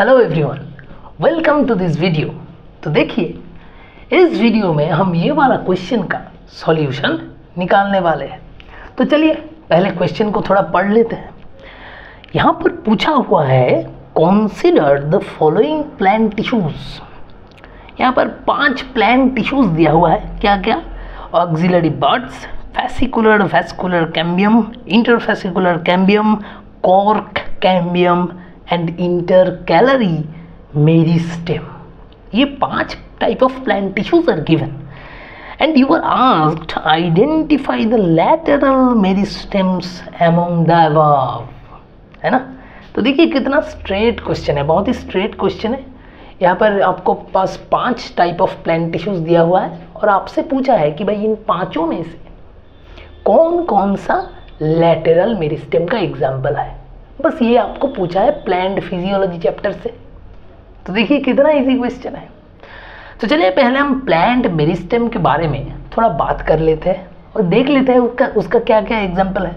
Hello everyone, welcome to this video. तो देखिए इस वीडियो में हम ये वाला क्वेश्चन का सॉल्यूशन निकालने वाले हैं। तो चलिए पहले क्वेश्चन को थोड़ा पढ़ लेते हैं। यहाँ पर पूछा हुआ है consider the following plant tissues. यहाँ पर 5 प्लांट टिश्यूज दिया हुआ है। क्या क्या? Auxiliary buds, fascicular vascular cambium, interfascicular cambium, cork cambium and intercalary meristem. ये 5 type of plant tissues are given and you are asked identify the lateral meristems among the above, है ना। तो देखिए कितना स्ट्रेट क्वेश्चन है, बहुत ही straight question है। यहाँ पर आपको पास 5 टाइप ऑफ प्लांट टिश्यूज दिया हुआ है और आपसे पूछा है कि भाई इन पांचों में से कौन कौन सा लैटेरल मेरिस्टेम का एग्जाम्पल है। बस ये आपको पूछा है प्लांट फिजियोलॉजी चैप्टर से। तो देखिए कितना इजी क्वेश्चन है। तो चलिए पहले हम प्लांट मेरिस्टेम के बारे में थोड़ा बात कर लेते हैं और देख लेते हैं उसका क्या क्या एग्जाम्पल है।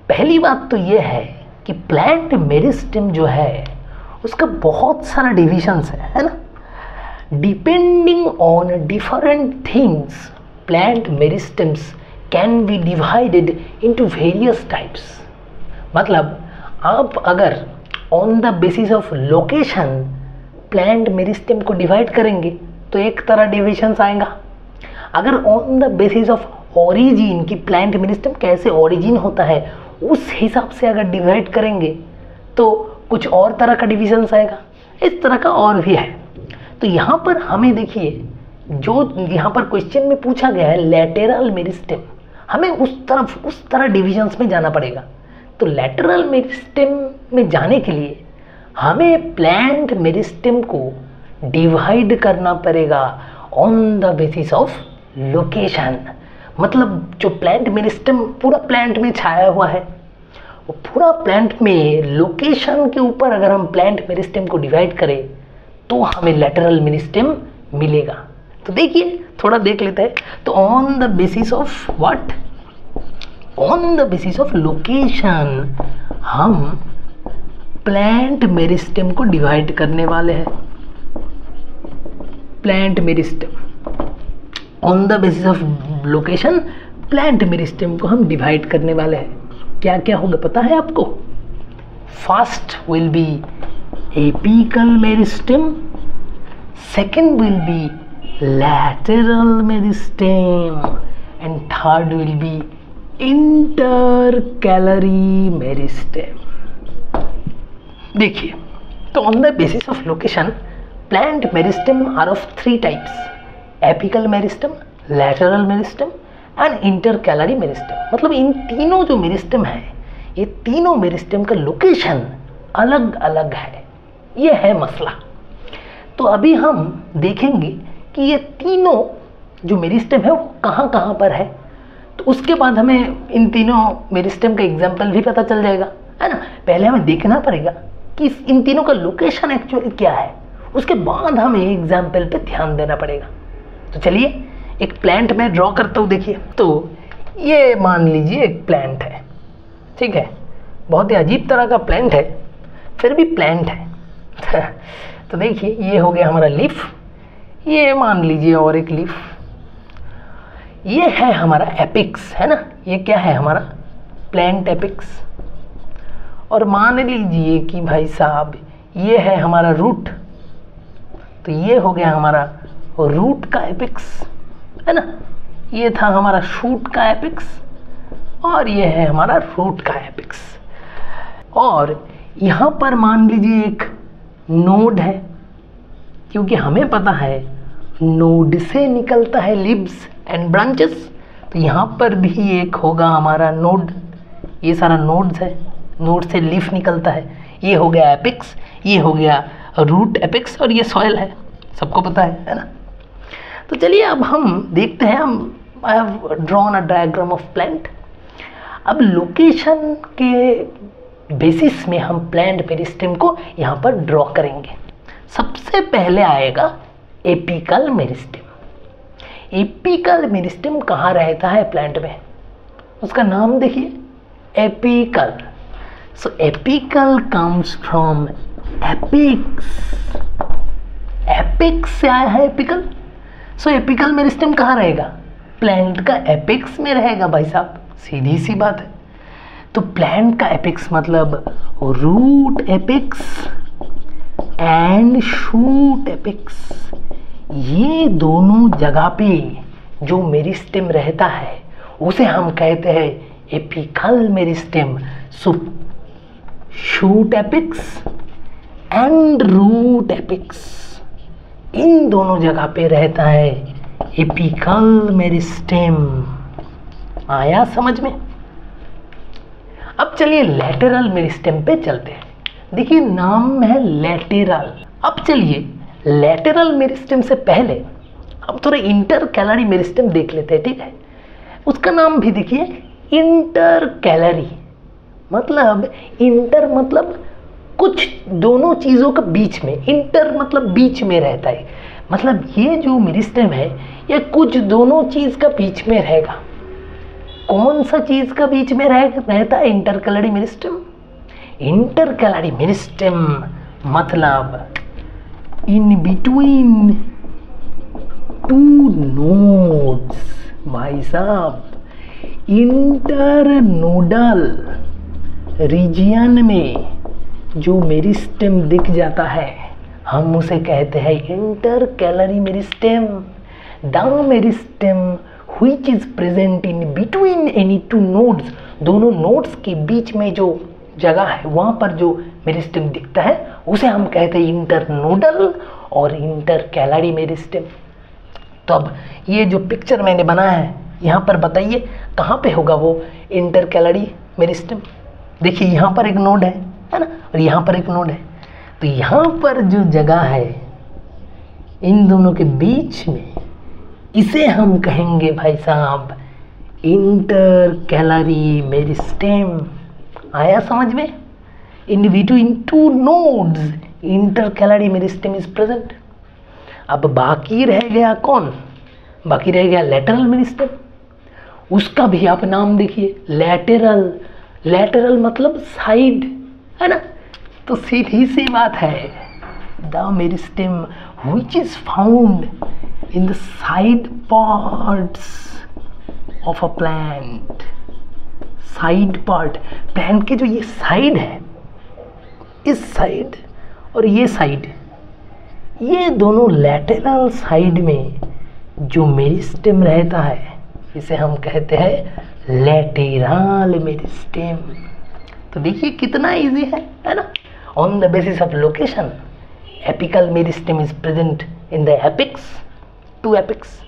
पहली बात तो ये है कि प्लांट मेरिस्टेम जो है उसका बहुत सारा डिविजन्स है ना। Depending on different things plant meristems can be divided into various types. मतलब आप अगर on the basis of location plant meristem को डिवाइड करेंगे तो एक तरह डिविजन्स आएगा। अगर on the basis of origin की प्लांट मेरिस्टेम कैसे ओरिजिन होता है उस हिसाब से अगर डिवाइड करेंगे तो कुछ और तरह का डिविजन्स आएगा। इस तरह का और भी है। तो यहाँ पर हमें देखिए जो यहाँ पर क्वेश्चन में पूछा गया है लैटेरल मेरिस्टेम, हमें उस तरह डिविजन्स में जाना पड़ेगा। तो लैटेरल मेरिस्टेम में जाने के लिए हमें प्लांट मेरिस्टेम को डिवाइड करना पड़ेगा on the basis of location. मतलब जो प्लांट मेरिस्टेम पूरा प्लांट में छाया हुआ है वो पूरा प्लांट में लोकेशन के ऊपर अगर हम प्लांट मेरिस्टेम को डिवाइड करें तो हमें लैटेरल मेरिस्टेम मिलेगा। तो देखिए थोड़ा देख लेते हैं। तो on the basis of what? On the basis of location हम प्लांट मेरिस्टेम को डिवाइड करने वाले हैं। Plant meristem on the basis of location plant meristem को हम डिवाइड करने वाले हैं। क्या क्या होगा पता है आपको? First will be apical meristem, second will be lateral meristem and third will be intercalary meristem। देखिए तो on the basis of location plant meristem are of 3 types: apical meristem, lateral meristem and intercalary meristem। मतलब इन तीनों जो meristem है ये तीनों meristem का location अलग अलग है। ये है मसला। तो अभी हम देखेंगे कि ये तीनों जो मेरिस्टेम है वो कहाँ कहाँ पर है। तो उसके बाद हमें इन तीनों मेरिस्टेम का एग्जाम्पल भी पता चल जाएगा, है ना। पहले हमें देखना पड़ेगा कि इन तीनों का लोकेशन एक्चुअली क्या है, उसके बाद हमें एग्जाम्पल पे ध्यान देना पड़ेगा। तो चलिए एक प्लांट में ड्रॉ करता हूँ। देखिए तो ये मान लीजिए एक प्लांट है, ठीक है। बहुत ही अजीब तरह का प्लांट है, फिर भी प्लांट है। तो देखिए ये हो गया हमारा लीफ, ये मान लीजिए और एक लीफ, ये है हमारा एपिक्स, है ना। ये क्या है हमारा प्लांट एपिक्स। और मान लीजिए कि भाई साहब ये है हमारा रूट, तो ये हो गया हमारा रूट का एपिक्स, है ना। ये था हमारा शूट का एपिक्स और ये है हमारा रूट का एपिक्स। और यहाँ पर मान लीजिए एक नोड है, क्योंकि हमें पता है नोड से निकलता है लीव्स एंड ब्रांचेस। तो यहाँ पर भी एक होगा हमारा नोड। ये सारा नोड्स है, नोड से लीफ निकलता है। ये हो गया एपिक्स, ये हो गया रूट एपिक्स और ये सॉइल है, सबको पता है ना। तो चलिए अब हम देखते हैं। I have drawn a diagram of plant. अब लोकेशन के बेसिस में हम प्लांट मेरिस्टेम को यहाँ पर ड्रॉ करेंगे। सबसे पहले आएगा एपिकल मेरिस्टेम। एपिकल मेरिस्टेम कहाँ रहता है प्लांट में? उसका नाम देखिए apical. So apical comes from apex, apex से आया है एपिकल। सो एपिकल मेरिस्टेम कहाँ रहेगा? प्लांट का एपिक्स में रहेगा भाई साहब, सीधी सी बात है। तो प्लांट का एपिक्स मतलब root apex and shoot apex, ये दोनों जगह पे जो मेरिस्टेम रहता है उसे हम कहते हैं apical meristem. So shoot apex and root apex, इन दोनों जगह पे रहता है एपिकल मेरिस्टेम। आया समझ में? अब चलिए लैटेरल मेरिस्टेम पे चलते हैं। देखिए नाम है लैटेरल। अब चलिए लैटेरल मेरिस्टेम से पहले हम थोड़ा इंटरकैलरी मेरिस्टेम देख लेते हैं, ठीक है? उसका नाम भी देखिए इंटरकैलरी, मतलब इंटर मतलब कुछ दोनों चीज़ों के बीच में, इंटर मतलब बीच में रहता है, मतलब ये जो मेरिस्टेम है ये कुछ दोनों चीज़ का बीच में रहेगा। कौन सा चीज़ का बीच में रहता है इंटरकैलरी मेरिस्टेम? इंटरकैलरी मेरिस्टेम मतलब इन बिटवीन टू नोड्स भाई साहब, इंटरनोडल रीजियन में जो मेरिस्टेम दिख जाता है हम उसे कहते हैं intercalary meristem. The meristem which is present in between any two nodes, दोनों नोड्स के बीच में जो जगह है वहाँ पर जो मेरिस्टेम दिखता है उसे हम कहते हैं इंटरनोडल और इंटरकैलरी मेरिस्टेम। तो अब ये जो पिक्चर मैंने बनाया है यहाँ पर बताइए कहाँ पे होगा वो इंटरकैलरी मेरिस्टेम? देखिए यहाँ पर एक नोड है ना, और यहाँ पर एक नोड है। तो यहाँ पर जो जगह है इन दोनों के बीच में, इसे हम कहेंगे भाई साहब इंटरकैलरी मेरिस्टेम। आया समझ में? In between two nodes intercalary meristem is present. अब बाकी रह गया कौन? बाकी रह गया लैटेरल मेरिस्टेम। उसका भी आप नाम देखिए लैटेरल। लैटेरल मतलब साइड, है ना? तो सीधी सी बात है, the meristem which is found in the side parts of a plant. Side part, plant के जो ये साइड है, इस साइड और ये साइड, ये दोनों लैटेरल साइड में जो मेरिस्टेम रहता है इसे हम कहते हैं लैटेरल मेरिस्टेम। तो देखिए कितना इजी है ना? On the basis of location apical meristem is present in the apex, to apex.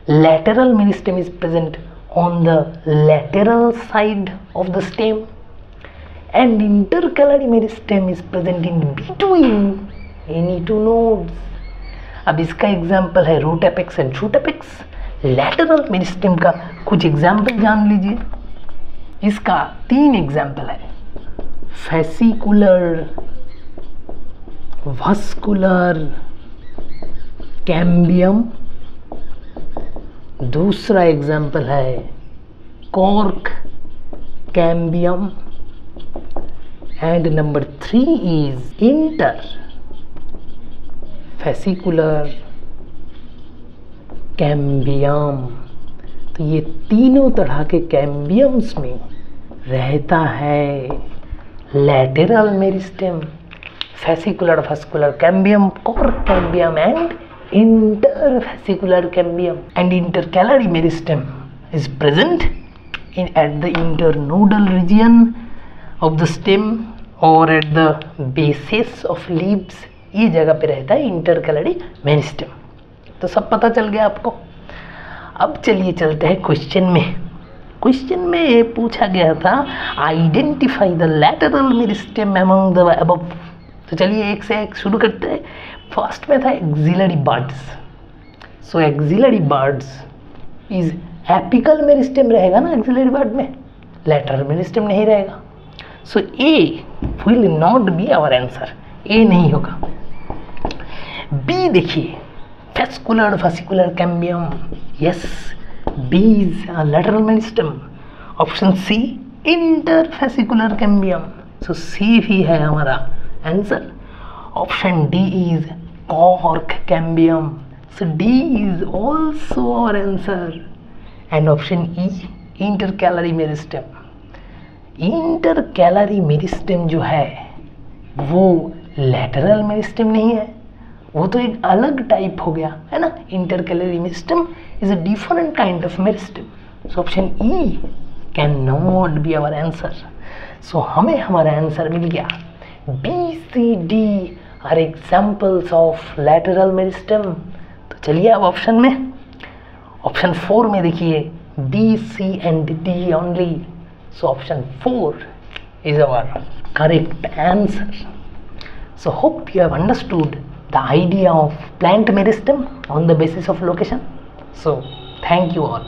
Lateral meristem is present on the lateral side of the stem, and intercalary meristem is present in between any two nodes. अब इसका example है root apex and shoot apex. Lateral meristem का कुछ example जान लीजिए। इसका 3 example है, fascicular, vascular, cambium. दूसरा एग्जाम्पल है cork, cambium, and number 3 is interfascicular cambium. तो ये तीनों तरह के कैम्बियम्स में रहता है lateral meristem, fascicular, vascular, cambium, cork cambium and intervesicular cambium. And intercalary meristem is present at the internodal region of the stem or at the bases of leaves. ये जगह पे रहता है इंटरकैलरी मेरिस्टेम। तो सब पता चल गया आपको। अब चलिए चलते हैं क्वेश्चन में। क्वेश्चन में पूछा गया था identify the lateral meristem among the above. तो चलिए एक से एक शुरू करते हैं। फर्स्ट में था axillary birds. So axillary birds is apical meristem रहेगा ना एक्सिलरी बर्ड में, लैटेरल मेरिस्टेम नहीं रहेगा। So A will not be our answer, A नहीं होगा। बी देखिए fascicular, fascicular cambium, yes B is lateral meristem. Option C interfascicular cambium, so C भी है हमारा answer. Option D is cork cambium. So D is also our answer. And option E, intercalary meristem. Intercalary meristem जो है वो lateral meristem नहीं है, वो तो एक अलग टाइप हो गया है ना. Intercalary meristem is a different kind of meristem. So option E can not be our answer. So हमें हमारा आंसर मिल गया. B C D are examples of lateral meristem. तो चलिए अब ऑप्शन में, ऑप्शन 4 में देखिए B C and D only. So option 4 is our correct answer. So hope you have understood the idea of plant meristem on the basis of location. So thank you all.